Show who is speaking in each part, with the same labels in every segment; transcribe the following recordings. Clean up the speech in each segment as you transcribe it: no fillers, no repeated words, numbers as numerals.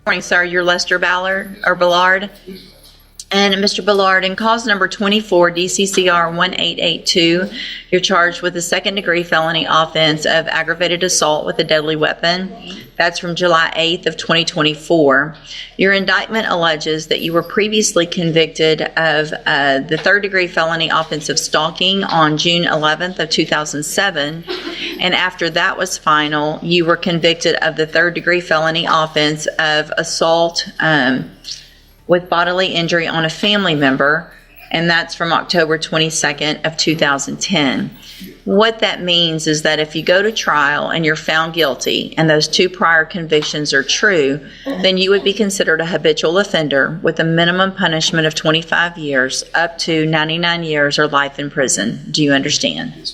Speaker 1: Morning, sir. You're Lester Ballard. And Mr. Ballard, in cause number 24, DCCR 1882, you're charged with a second-degree felony offense of aggravated assault with a deadly weapon. That's from July 8th of 2024. Your indictment alleges that you were previously convicted of the third-degree felony offense of stalking on June 11th of 2007. And after that was final, you were convicted of the third-degree felony offense of assault with bodily injury on a family member, and that's from October 22nd of 2010. What that means is that if you go to trial and you're found guilty and those two prior convictions are true, then you would be considered a habitual offender with a minimum punishment of 25 years up to 99 years or life in prison. Do you understand?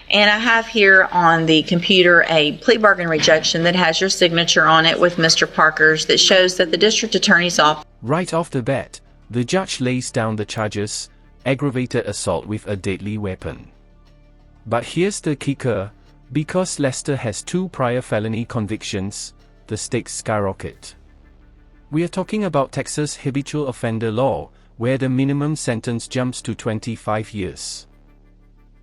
Speaker 1: And I have here on the computer a plea bargain rejection that has your signature on it with Mr. Parker's that shows that the district attorney's office.
Speaker 2: Right off the bat, the judge lays down the charges, aggravated assault with a deadly weapon. But here's the kicker, because Lester has two prior felony convictions, the stakes skyrocket. We are talking about Texas habitual offender law, where the minimum sentence jumps to 25 years.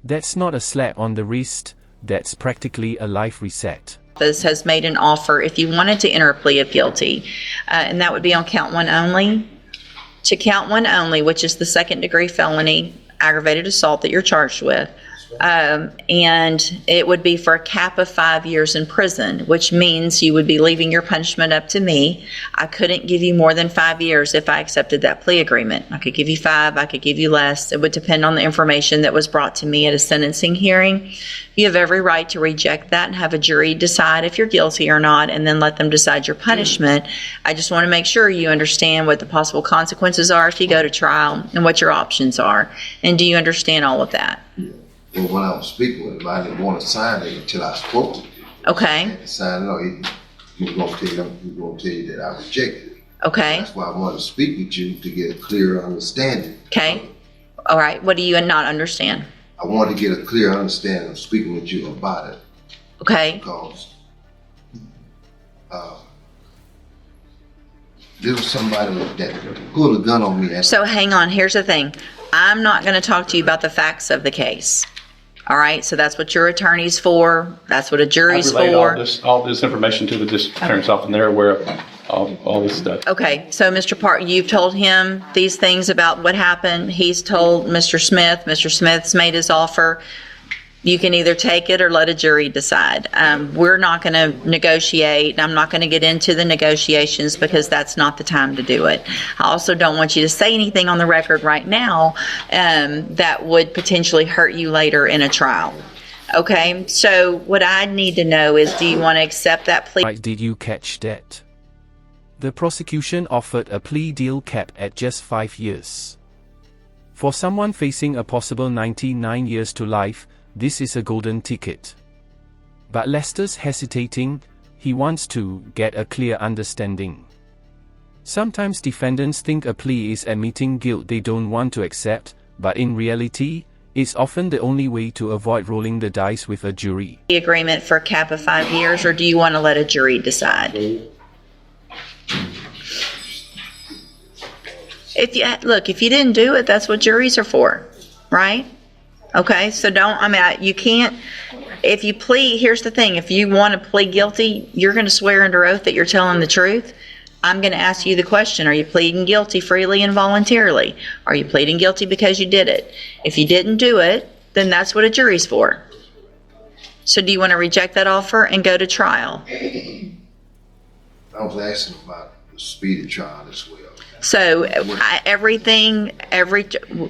Speaker 2: That's not a slap on the wrist, that's practically a life reset.
Speaker 1: Has made an offer if you wanted to enter a plea of guilty, and that would be on count one only. To count one only, which is the second degree felony aggravated assault that you're charged with, and it would be for a cap of 5 years in prison, which means you would be leaving your punishment up to me. I couldn't give you more than 5 years if I accepted that plea agreement. I could give you 5, I could give you less. It would depend on the information that was brought to me at a sentencing hearing. You have every right to reject that and have a jury decide if you're guilty or not, and then let them decide your punishment. I just want to make sure you understand what the possible consequences are if you go to trial and what your options are. And do you understand all of that?
Speaker 3: And when I was speaking with him, I didn't want to sign it until I spoke with him.
Speaker 1: Okay.
Speaker 3: Sign it, he was going to tell you that I rejected it.
Speaker 1: Okay.
Speaker 3: That's why I wanted to speak with you to get a clearer understanding.
Speaker 1: Okay. All right. What do you not understand?
Speaker 3: I wanted to get a clear understanding of speaking with you about it.
Speaker 1: Okay.
Speaker 3: Because there was somebody that pulled a gun on me.
Speaker 1: So hang on. Here's the thing. I'm not going to talk to you about the facts of the case. All right, so that's what your attorney's for. That's what a jury's for.
Speaker 4: I relayed all this information to the district attorney's office, and they're aware of all this stuff.
Speaker 1: Okay, so Mr. Park, you've told him these things about what happened. He's told Mr. Smith. Mr. Smith's made his offer. You can either take it or let a jury decide. We're not going to negotiate. I'm not going to get into the negotiations because that's not the time to do it. I also don't want you to say anything on the record right now that would potentially hurt you later in a trial. Okay, so what I need to know is, do you want to accept that plea?
Speaker 2: Right, did you catch that? The prosecution offered a plea deal capped at just 5 years. For someone facing a possible 99 years to life, this is a golden ticket. But Lester's hesitating. He wants to get a clear understanding. Sometimes defendants think a plea is admitting guilt they don't want to accept, but in reality, it's often the only way to avoid rolling the dice with a jury.
Speaker 1: The agreement for a cap of 5 years, or do you want to let a jury decide? If you didn't do it, that's what juries are for, right? Okay, so you can't, if you plead, here's the thing, if you want to plead guilty, you're going to swear under oath that you're telling the truth. I'm going to ask you the question, are you pleading guilty freely and voluntarily? Are you pleading guilty because you did it? If you didn't do it, then that's what a jury's for. So do you want to reject that offer and go to trial?
Speaker 3: I was asking about the speedy trial as well.
Speaker 1: So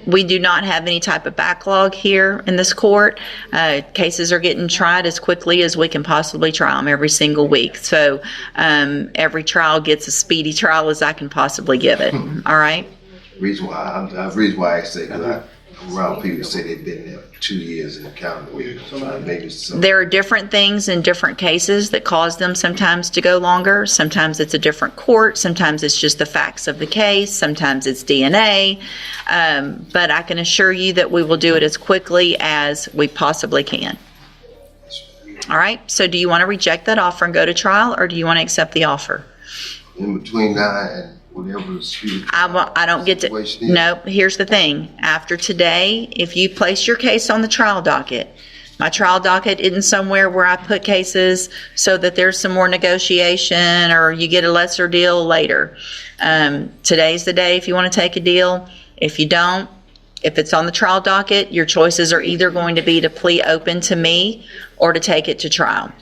Speaker 1: we do not have any type of backlog here in this court. Cases are getting tried as quickly as we can possibly try them every single week. So every trial gets as speedy trial as I can possibly give it. All right?
Speaker 3: The reason why I asked that, because around people say they've been there 2 years in the county.
Speaker 1: There are different things in different cases that cause them sometimes to go longer. Sometimes it's a different court. Sometimes it's just the facts of the case. Sometimes it's DNA. But I can assure you that we will do it as quickly as we possibly can. All right. So do you want to reject that offer and go to trial, or do you want to accept the offer?
Speaker 3: in between now and whatever the street.
Speaker 1: I don't get to,
Speaker 3: situation is?
Speaker 1: nope, here's the thing. After today, if you place your case on the trial docket, my trial docket isn't somewhere where I put cases so that there's some more negotiation or you get a lesser deal later. Today's the day if you want to take a deal. If you don't, if it's on the trial docket, your choices are either going to be to plea open to me or to take it to trial.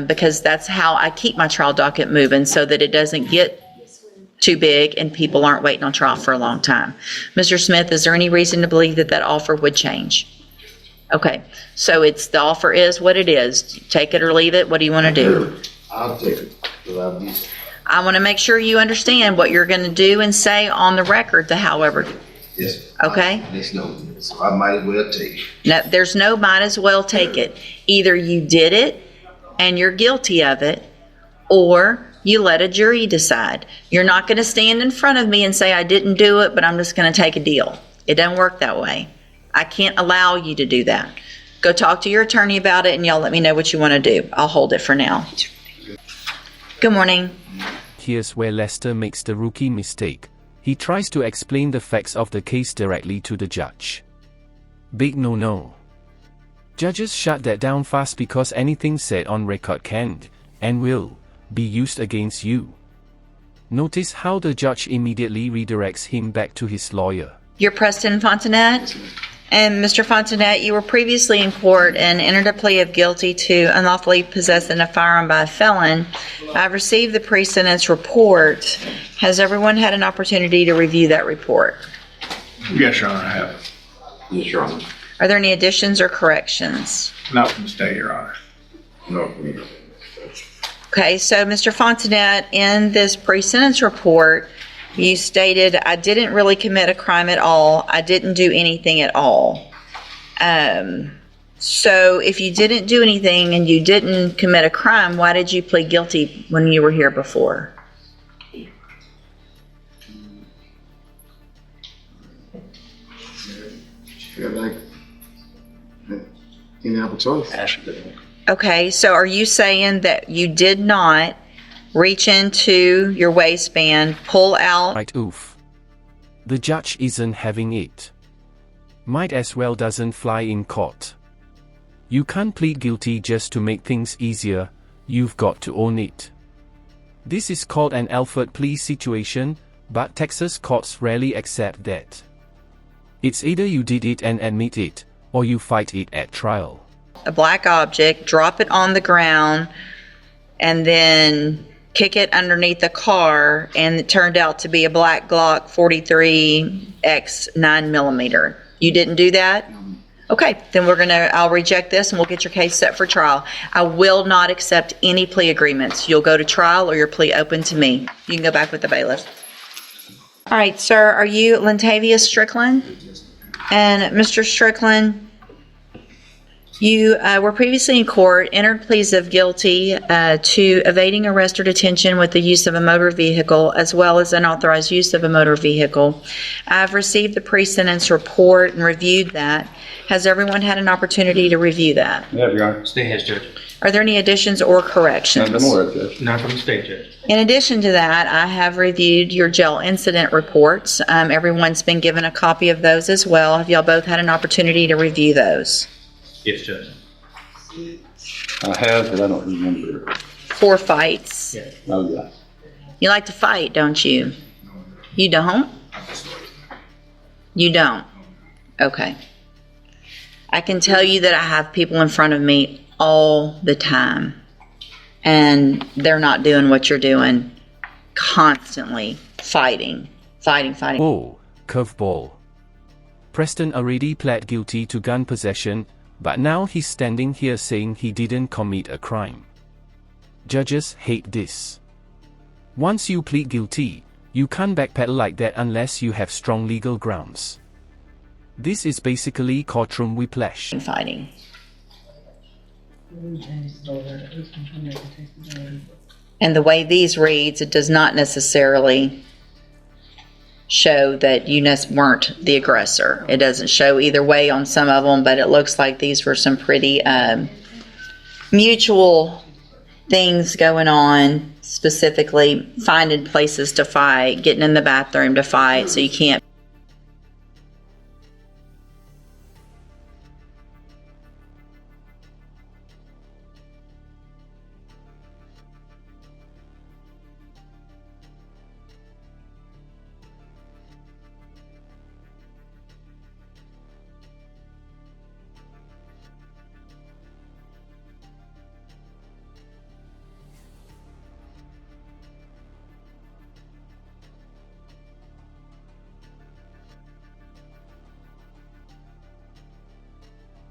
Speaker 1: Because that's how I keep my trial docket moving so that it doesn't get too big and people aren't waiting on trial for a long time. Mr. Smith, is there any reason to believe that that offer would change? Okay, so the offer is what it is. Take it or leave it. What do you want to do?
Speaker 3: I'll take it, 'cause I'll be.
Speaker 1: I want to make sure you understand what you're going to do and say on the record to however.
Speaker 3: Yes.
Speaker 1: Okay.
Speaker 3: There's no, so I might as well take it.
Speaker 1: No, there's no might as well take it. Either you did it and you're guilty of it, or you let a jury decide. You're not going to stand in front of me and say, I didn't do it, but I'm just going to take a deal. It doesn't work that way. I can't allow you to do that. Go talk to your attorney about it and y'all let me know what you want to do. I'll hold it for now. Good morning.
Speaker 2: Here's where Lester makes the rookie mistake. He tries to explain the facts of the case directly to the judge. Big no-no. Judges shut that down fast because anything said on record can, and will, be used against you. Notice how the judge immediately redirects him back to his lawyer.
Speaker 1: You're Preston Fontinet? And Mr. Fontinet, you were previously in court and entered a plea of guilty to unlawfully possessing a firearm by a felon. I've received the pre-sentence report. Has everyone had an opportunity to review that report?
Speaker 5: Yes, Your Honor, I have.
Speaker 3: Yes, Your Honor.
Speaker 1: Are there any additions or corrections?
Speaker 5: Not from the state, Your Honor.
Speaker 3: No.
Speaker 1: Okay, so Mr. Fontinet, in this pre-sentence report, you stated, I didn't really commit a crime at all. I didn't do anything at all. So if you didn't do anything and you didn't commit a crime, why did you plead guilty when you were here before?
Speaker 6: Feel like any other choice.
Speaker 1: Okay, so are you saying that you did not reach into your waistband, pull out?
Speaker 2: Right, oof. The judge isn't having it. Might as well doesn't fly in court. You can't plead guilty just to make things easier, you've got to own it. This is called an Alford plea situation, but Texas courts rarely accept that. It's either you did it and admit it, or you fight it at trial.
Speaker 1: A black object, drop it on the ground, and then kick it underneath the car, and it turned out to be a black Glock 43X 9mm. You didn't do that? Okay, then I'll reject this and we'll get your case set for trial. I will not accept any plea agreements. You'll go to trial or your plea open to me. You can go back with the bailiff. All right, sir, are you Lentavius Strickland? And Mr. Strickland, you were previously in court, entered pleas of guilty to evading arrest or detention with the use of a motor vehicle, as well as unauthorized use of a motor vehicle. I've received the pre-sentence report and reviewed that. Has everyone had an opportunity to review that?
Speaker 4: Yeah, Your Honor.
Speaker 7: State has, Judge.
Speaker 1: Are there any additions or corrections?
Speaker 4: None more, Judge.
Speaker 7: Not from the state, Judge.
Speaker 1: In addition to that, I have reviewed your jail incident reports. Everyone's been given a copy of those as well. Have y'all both had an opportunity to review those?
Speaker 7: Yes, Judge.
Speaker 4: I have, but I don't remember.
Speaker 1: 4 fights.
Speaker 7: Yeah.
Speaker 4: Oh, yeah.
Speaker 1: You like to fight, don't you? You don't? You don't? Okay. I can tell you that I have people in front of me all the time, and they're not doing what you're doing. Constantly fighting.
Speaker 2: Oh, curveball. Preston already pled guilty to gun possession, but now he's standing here saying he didn't commit a crime. Judges hate this. Once you plead guilty, you can't backpedal like that unless you have strong legal grounds. This is basically courtroom whiplash.
Speaker 1: Fighting. And the way these reads, it does not necessarily show that you weren't the aggressor. It doesn't show either way on some of them, but it looks like these were some pretty mutual things going on, specifically finding places to fight, getting in the bathroom to fight, so you can't.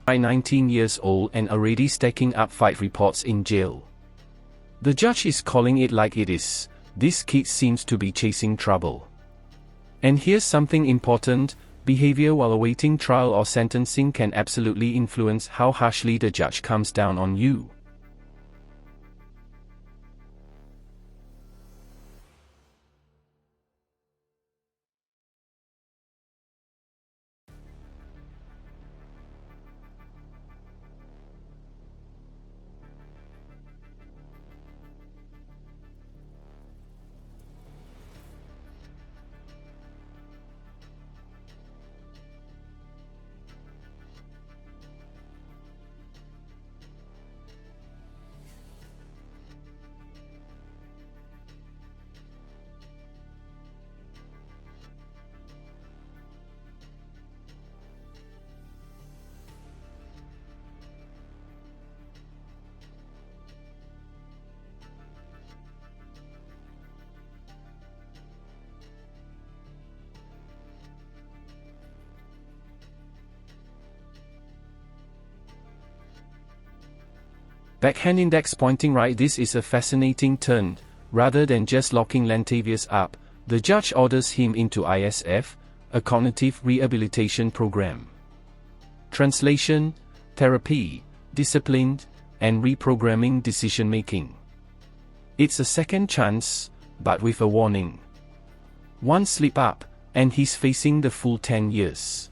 Speaker 2: By 19 years old and already stacking up 5 reports in jail. The judge is calling it like it is. This kid seems to be chasing trouble. And here's something important: behavior while awaiting trial or sentencing can absolutely influence how harshly the judge comes down on you. Backhand index pointing right. This is a fascinating turn. Rather than just locking Lentavius up, the judge orders him into ISF, a cognitive rehabilitation program. Translation: therapy, disciplined, and reprogramming decision-making. It's a second chance, but with a warning. One slip up, and he's facing the full 10 years.